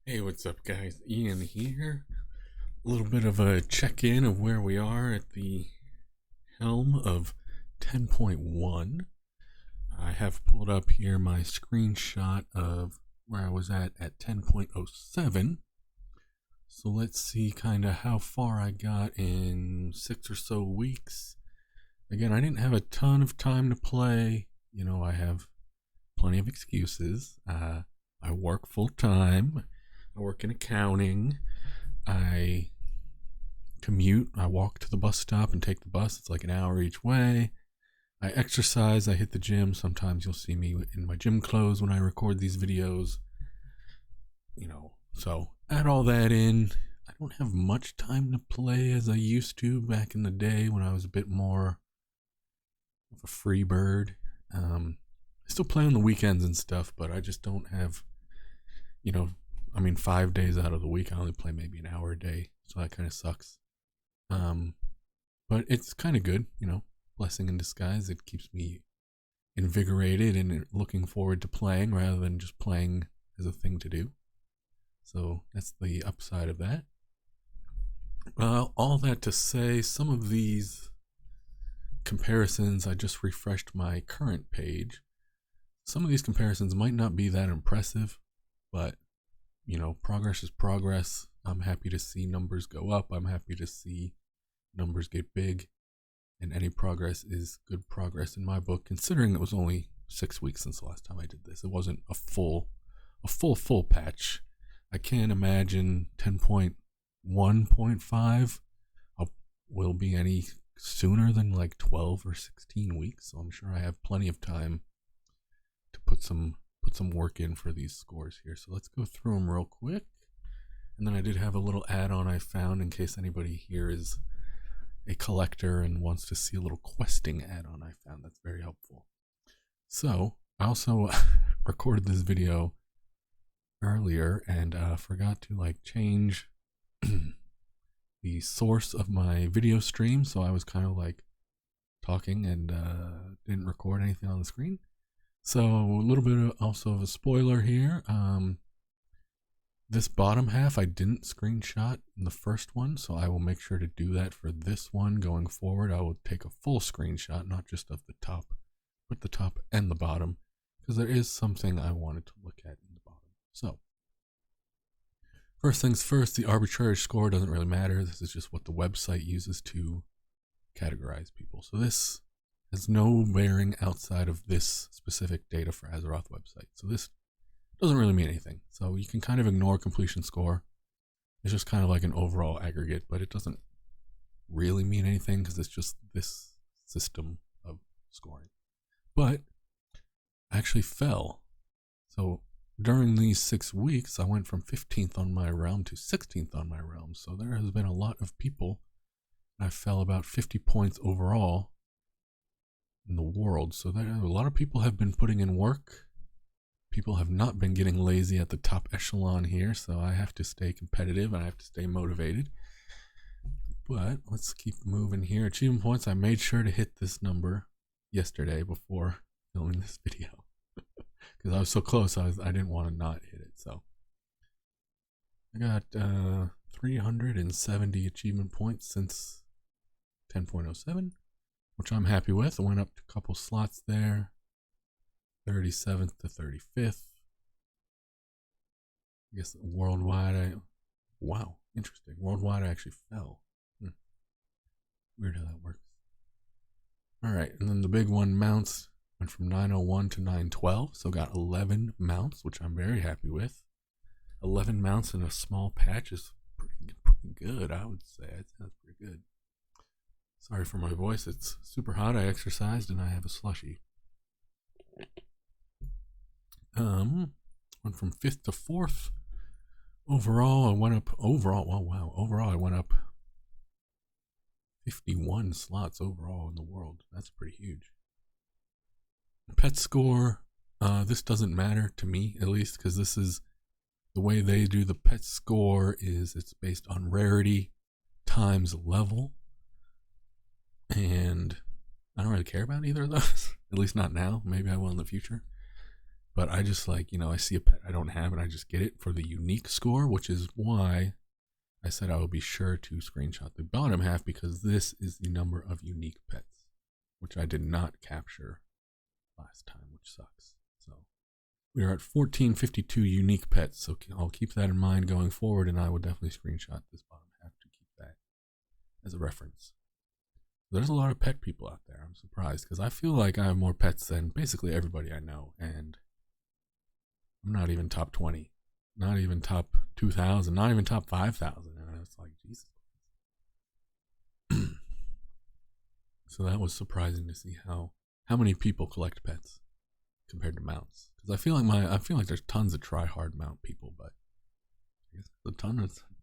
Hey, what's up, guys? Ian here. A little bit of a check in of where we are at the helm of 10.1. I have pulled up here my screenshot of where I was at 10.07. So let's see kind of how far I got in 6 or so weeks. Again, I didn't have a ton of time to play. I have plenty of excuses. I work full time. I work in accounting. I commute. I walk to the bus stop and take the bus. It's like an hour each way. I exercise. I hit the gym. Sometimes you'll see me in my gym clothes when I record these videos. So add all that in. I don't have much time to play as I used to back in the day when I was a bit more of a free bird. I still play on the weekends and stuff, but I just don't have, 5 days out of the week, I only play maybe an hour a day. So that kind of sucks. But it's kind of good, blessing in disguise. It keeps me invigorated and looking forward to playing rather than just playing as a thing to do. So that's the upside of that. All that to say, some of these comparisons, I just refreshed my current page. Some of these comparisons might not be that impressive, but progress is progress. I'm happy to see numbers go up. I'm happy to see numbers get big, and any progress is good progress in my book, considering it was only 6 weeks since the last time I did this. It wasn't a full patch. I can't imagine 10.1.5 will be any sooner than like 12 or 16 weeks. So I'm sure I have plenty of time to put some work in for these scores here. So let's go through them real quick. And then I did have a little add-on I found in case anybody here is a collector and wants to see a little questing add-on I found. That's very helpful. So I also recorded this video earlier and forgot to change the source of my video stream. So I was kind of talking and didn't record anything on the screen. So a little bit also of a spoiler here. This bottom half I didn't screenshot in the first one, so I will make sure to do that for this one going forward. I will take a full screenshot, not just of the top, but the top and the bottom, because there is something I wanted to look at in the bottom. So first things first, the arbitrary score doesn't really matter. This is just what the website uses to categorize people. So this has no bearing outside of this specific data for Azeroth website. So this doesn't really mean anything. So you can kind of ignore completion score. It's just kind of like an overall aggregate, but it doesn't really mean anything because it's just this system of scoring. But I actually fell. So during these 6 weeks, I went from 15th on my realm to 16th on my realm. So there has been a lot of people. I fell about 50 points overall in the world. So there, a lot of people have been putting in work. People have not been getting lazy at the top echelon here, so I have to stay competitive and I have to stay motivated. But let's keep moving here. Achievement points, I made sure to hit this number yesterday before filming this video. Because I was so close, I didn't want to not hit it. So I got 370 achievement points since 10.07, which I'm happy with. I went up a couple slots there. 37th to 35th. I guess worldwide, wow, interesting. Worldwide, I actually fell. Weird how that works. All right, and then the big one, mounts, went from 901 to 912, so got 11 mounts, which I'm very happy with. 11 mounts in a small patch is pretty good, I would say. It sounds pretty good. Sorry for my voice, it's super hot. I exercised and I have a slushie. Went from 5th to 4th. Overall, I went up. Overall, I went up 51 slots overall in the world. That's pretty huge. Pet score. This doesn't matter to me, at least, because this is the way they do the pet score. Is it's based on rarity times level, and I don't really care about either of those. At least not now. Maybe I will in the future. But I just like, I see a pet I don't have and I just get it for the unique score, which is why I said I will be sure to screenshot the bottom half, because this is the number of unique pets, which I did not capture last time, which sucks. So we are at 1452 unique pets, so I'll keep that in mind going forward, and I will definitely screenshot this bottom half to keep that as a reference. There's a lot of pet people out there. I'm surprised, because I feel like I have more pets than basically everybody I know, and I'm not even top 20, not even top 2,000, not even top 5,000, and it's like, Jesus. So that was surprising to see how many people collect pets compared to mounts. Because I feel like there's tons of try hard mount people, but I guess there's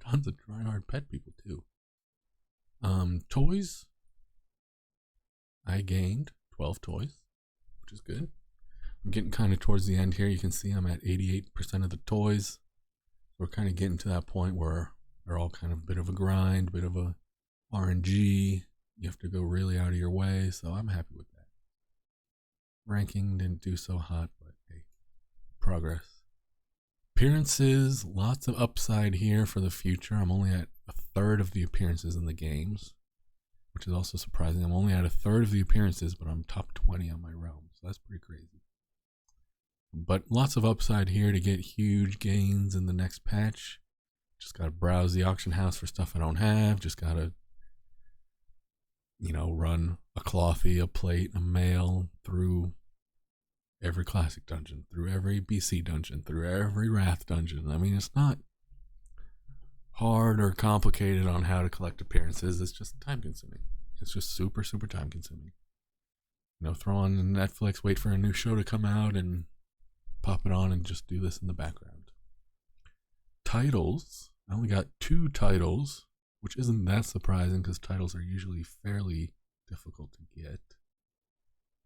tons of try hard pet people too. Toys. I gained 12 toys, which is good. I'm getting kind of towards the end here. You can see I'm at 88% of the toys. We're kind of getting to that point where they're all kind of a bit of a grind, bit of a RNG. You have to go really out of your way, so I'm happy with that. Ranking didn't do so hot, but hey, progress. Appearances, lots of upside here for the future. I'm only at a third of the appearances in the games, which is also surprising. I'm only at a third of the appearances, but I'm top 20 on my realm, so that's pretty crazy. But lots of upside here to get huge gains in the next patch. Just gotta browse the auction house for stuff I don't have. Just gotta, run a clothy, a plate, a mail through every classic dungeon, through every BC dungeon, through every Wrath dungeon. I mean, it's not hard or complicated on how to collect appearances. It's just time consuming. It's just super, super time consuming. Throw on Netflix, wait for a new show to come out, and pop it on and just do this in the background. Titles. I only got 2 titles, which isn't that surprising because titles are usually fairly difficult to get.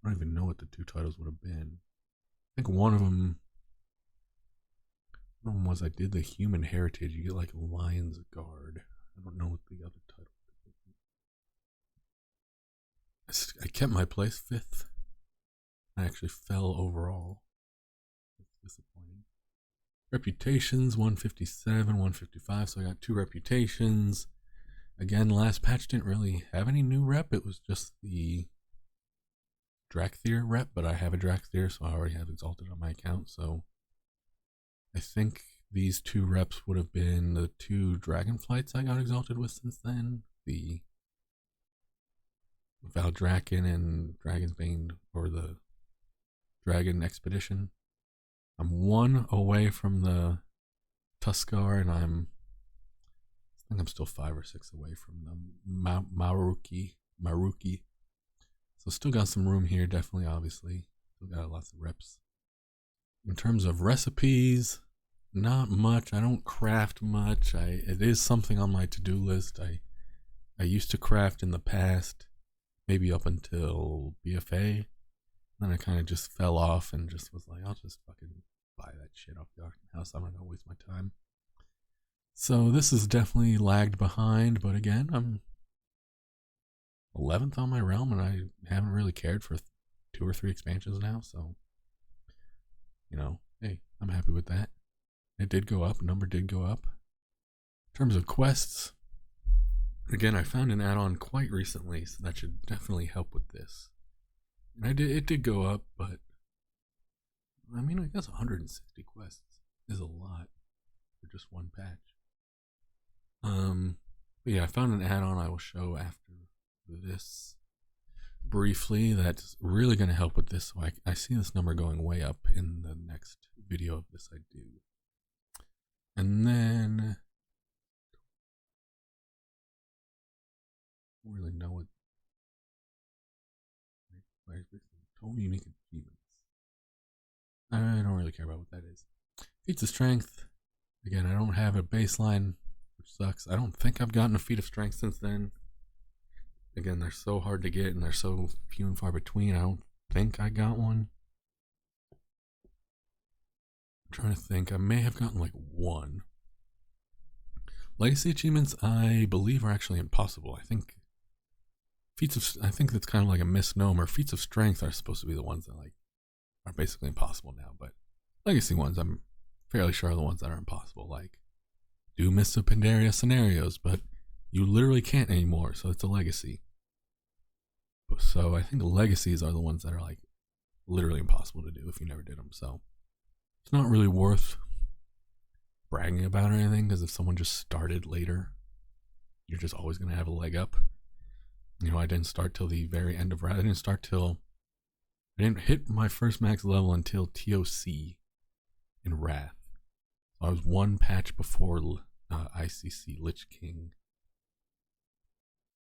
I don't even know what the 2 titles would have been. I think one of them was I did the Human Heritage. You get like a Lion's Guard. I don't know what the other title is. I kept my place 5th. I actually fell overall. That's disappointing. Reputations, 157, 155. So I got 2 reputations. Again, last patch didn't really have any new rep. It was just the Drakthir rep, but I have a Drakthir, so I already have Exalted on my account. So I think these 2 reps would have been the 2 Dragonflights I got Exalted with since then. The Valdraken and Dragon's Bane, or the Dragon Expedition. I'm 1 away from the Tuskar, and I think I'm still 5 or 6 away from the Maruki. So still got some room here, definitely, obviously. Still got lots of reps. In terms of recipes, not much. I don't craft much. It is something on my to-do list. I used to craft in the past, maybe up until BFA. Then I kind of just fell off and just was like, I'll just fucking buy that shit off the auction house. I'm not gonna waste my time. So this is definitely lagged behind, but again, I'm 11th on my realm, and I haven't really cared for 2 or 3 expansions now, so hey, I'm happy with that. It did go up, number did go up. In terms of quests, again, I found an add-on quite recently, so that should definitely help with this. And it did go up, but I mean, I guess 160 quests is a lot for just one patch. But yeah, I found an add-on I will show after this briefly that's really going to help with this. So I see this number going way up in the next video of this I do. And then I don't really know what total unique achievements. I don't really care about what that is. Feats of strength. Again, I don't have a baseline, which sucks. I don't think I've gotten a feat of strength since then. Again, they're so hard to get and they're so few and far between. I don't think I got one. I'm trying to think. I may have gotten like 1. Legacy achievements, I believe, are actually impossible. I think that's kind of like a misnomer. Feats of strength are supposed to be the ones that are basically impossible now, but Legacy ones, I'm fairly sure are the ones that are impossible. Like, do Mists of Pandaria scenarios, but you literally can't anymore, so it's a legacy. So I think the legacies are the ones that are like literally impossible to do if you never did them. So it's not really worth bragging about or anything, because if someone just started later, you're just always going to have a leg up. I didn't start till the very end of Wrath. I didn't hit my first max level until TOC in Wrath. So I was one patch before ICC Lich King.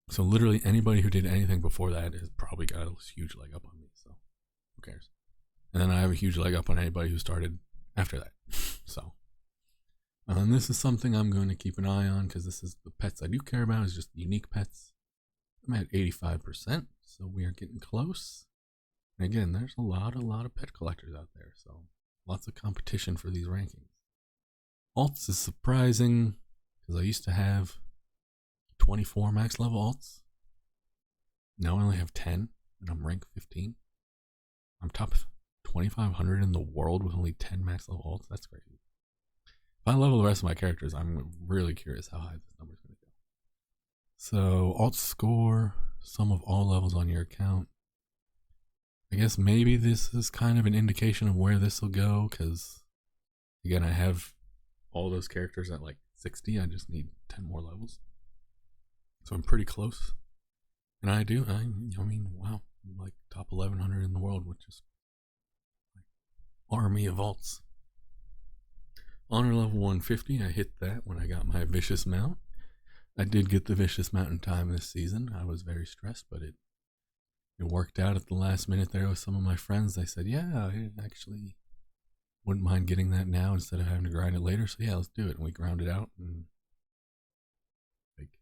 So literally anybody who did anything before that has probably got a huge leg up on me. So who cares? And then I have a huge leg up on anybody who started after that. So, and this is something I'm going to keep an eye on, because this is the pets I do care about, is just unique pets. I'm at 85%, so we are getting close. And again, there's a lot of pet collectors out there, so lots of competition for these rankings. Alts is surprising, because I used to have 24 max level alts. Now I only have 10, and I'm rank 15. I'm top 2,500 in the world with only 10 max level alts. That's crazy. If I level the rest of my characters, I'm really curious how high this number is going to go. So, alt score, sum of all levels on your account. I guess maybe this is kind of an indication of where this will go, because again, I have all those characters at like 60. I just need 10 more levels. So I'm pretty close. And I mean, wow, I'm like top 1,100 in the world, which is like army of alts. Honor level 150, I hit that when I got my Vicious Mount. I did get the Vicious Mount in time this season. I was very stressed, but it worked out at the last minute there with some of my friends. They said, yeah, I actually wouldn't mind getting that now instead of having to grind it later. So yeah, let's do it. And we ground it out in like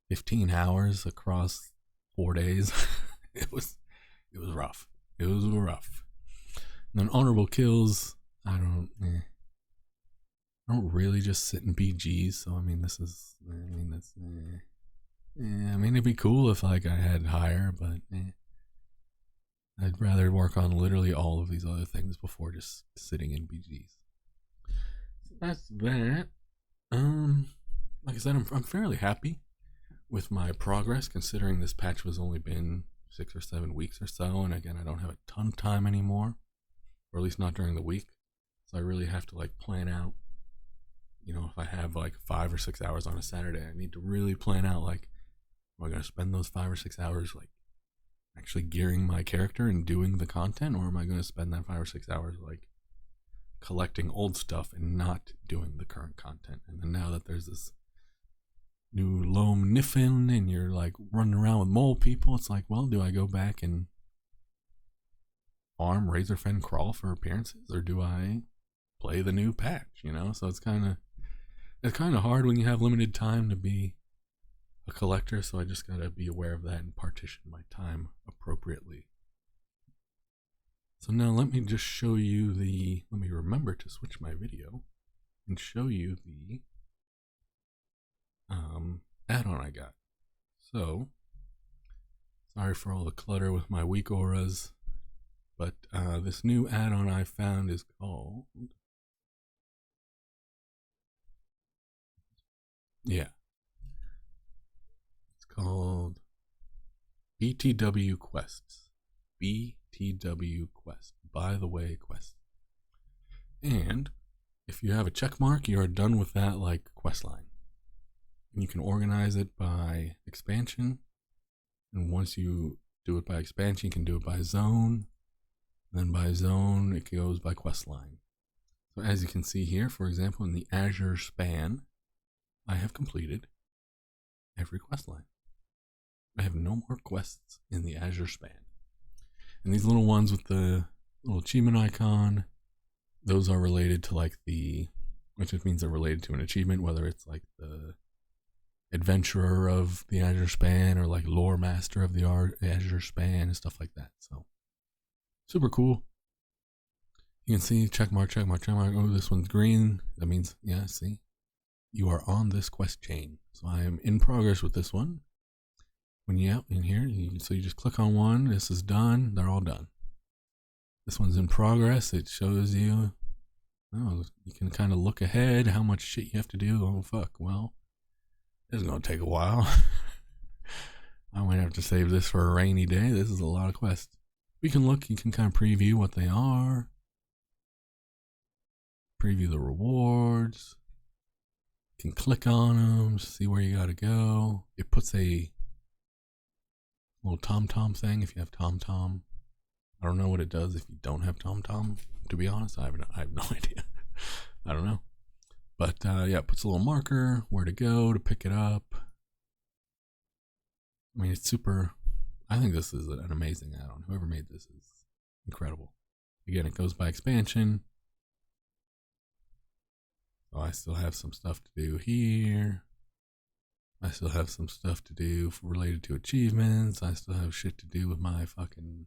15 hours across 4 days. It was rough. It was rough. And then honorable kills, I don't really just sit in BGs. So I mean, it'd be cool if like I had higher, but I'd rather work on literally all of these other things before just sitting in BGs. So that's that. Like I said, I'm fairly happy with my progress, considering this patch was only been 6 or 7 weeks or so, and again, I don't have a ton of time anymore, or at least not during the week. So I really have to like plan out. If I have like 5 or 6 hours on a Saturday, I need to really plan out like, am I going to spend those 5 or 6 hours like actually gearing my character and doing the content, or am I going to spend that 5 or 6 hours like collecting old stuff and not doing the current content? And then now that there's this new Loam Niffin and you're like running around with mole people, it's like, well, do I go back and farm Razorfen Crawl for appearances, or do I play the new patch? So it's kind of hard when you have limited time to be a collector, so I just gotta be aware of that and partition my time appropriately. So now let me just show you let me remember to switch my video and show you the add-on I got. So, sorry for all the clutter with my weak auras, but this new add-on I found is called, it's called BTW Quests. BTW Quest. By the way, quest. And if you have a check mark, you are done with that like quest line. And you can organize it by expansion. And once you do it by expansion, you can do it by zone. And then by zone, it goes by quest line. So as you can see here, for example, in the Azure Span, I have completed every quest line. I have no more quests in the Azure Span. And these little ones with the little achievement icon, those are related to like which just means they're related to an achievement, whether it's like the adventurer of the Azure Span or like lore master of the Azure Span and stuff like that. So super cool. You can see check mark, check mark, check mark. Oh, this one's green. That means, yeah, see, you are on this quest chain. So I am in progress with this one. When you out in here, so you just click on one. This is done. They're all done. This one's in progress. It shows you, oh, you can kind of look ahead how much shit you have to do. Oh, fuck. Well, this is going to take a while. I might have to save this for a rainy day. This is a lot of quests. You can look, you can kind of preview what they are. Preview the rewards. You can click on them, see where you got to go. It puts a little TomTom thing if you have TomTom. I don't know what it does if you don't have TomTom. To be honest, I have no idea. I don't know. But yeah, it puts a little marker where to go to pick it up. I mean, it's super. I think this is an amazing add-on. Whoever made this is incredible. Again, it goes by expansion. So I still have some stuff to do here. I still have some stuff to do related to achievements. I still have shit to do with my fucking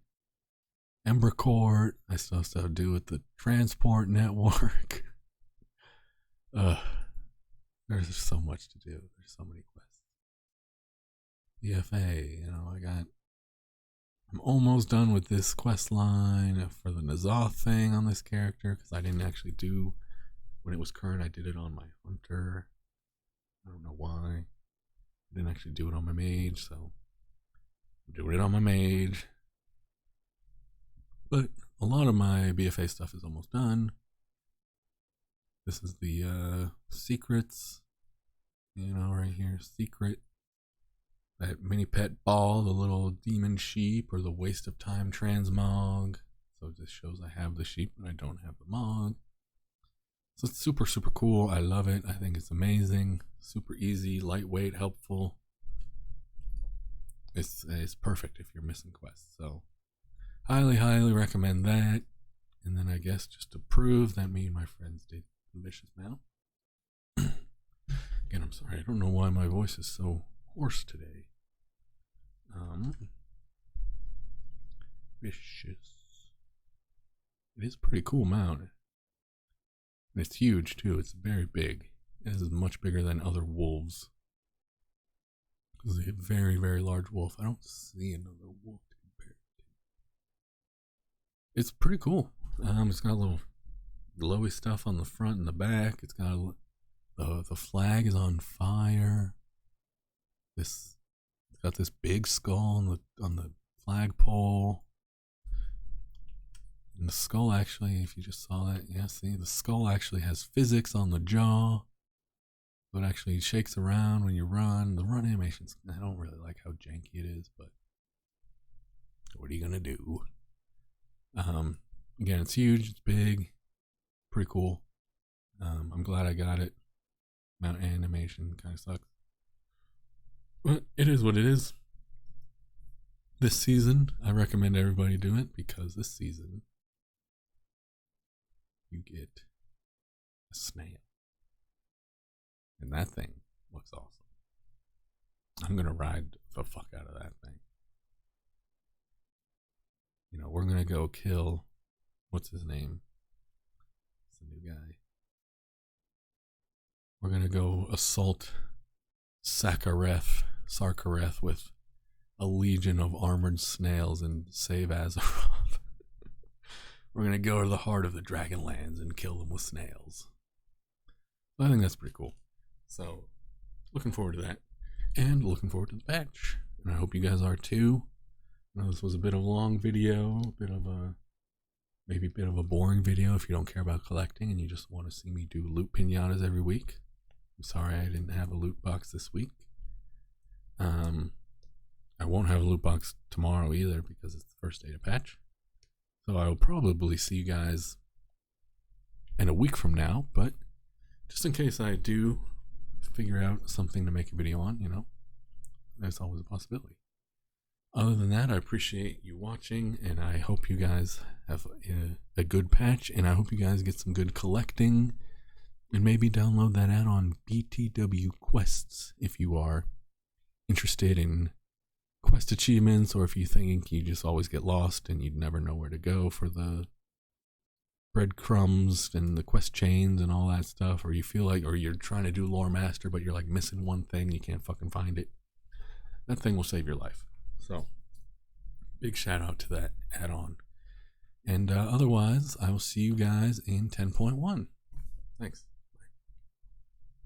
Ember Court. I still have stuff to do with the transport network. There's so much to do. There's so many quests. BFA, I'm almost done with this quest line for the Nazoth thing on this character, because I didn't actually do, when it was current, I did it on my hunter. I don't know why. I didn't actually do it on my mage, so I'm doing it on my mage. But a lot of my BFA stuff is almost done. This is the secrets, right here, secret. That mini pet ball, the little demon sheep, or the waste of time transmog. So this shows I have the sheep, but I don't have the mog. So it's super, super cool. I love it. I think it's amazing. Super easy, lightweight, helpful. It's perfect if you're missing quests. So highly, highly recommend that. And then I guess just to prove that me and my friends did Delicious Now. Again, I'm sorry. I don't know why my voice is so hoarse today. Vicious. It is a pretty cool mount. And it's huge too. It's very big. It is much bigger than other wolves. This is a very, very large wolf. I don't see another wolf to compare it to. It's pretty cool. It's got a little glowy stuff on the front and the back. It's got the flag is on fire. It's got this big skull on the flagpole. And the skull actually, if you just saw that, yeah, see, the skull actually has physics on the jaw. So it actually shakes around when you run. The run animations, I don't really like how janky it is, but what are you gonna do? Again, it's huge, it's big, pretty cool. I'm glad I got it. Mount animation kind of sucks. But it is what it is. This season, I recommend everybody do it, because this season you get a snail. And that thing looks awesome. I'm going to ride the fuck out of that thing. We're going to go kill, what's his name? It's the new guy. We're going to go assault Sarkareth with a legion of armored snails and save Azeroth. We're going to go to the heart of the Dragonlands and kill them with snails. I think that's pretty cool. So, looking forward to that. And looking forward to the patch. And I hope you guys are too. I know this was a bit of a long video, maybe a bit of a boring video if you don't care about collecting and you just want to see me do loot pinatas every week. I'm sorry I didn't have a loot box this week. I won't have a loot box tomorrow either because it's the first day of patch. So I will probably see you guys in a week from now, but just in case I do figure out something to make a video on, there's always a possibility. Other than that, I appreciate you watching, and I hope you guys have a good patch, and I hope you guys get some good collecting, and maybe download that add-on BTW Quests if you are interested in quest achievements, or if you think you just always get lost and you'd never know where to go for the breadcrumbs and the quest chains and all that stuff, or you feel like, or you're trying to do lore master but you're like missing one thing, you can't fucking find it. That thing will save your life. So big shout out to that add-on. And otherwise, I will see you guys in 10.1. Thanks.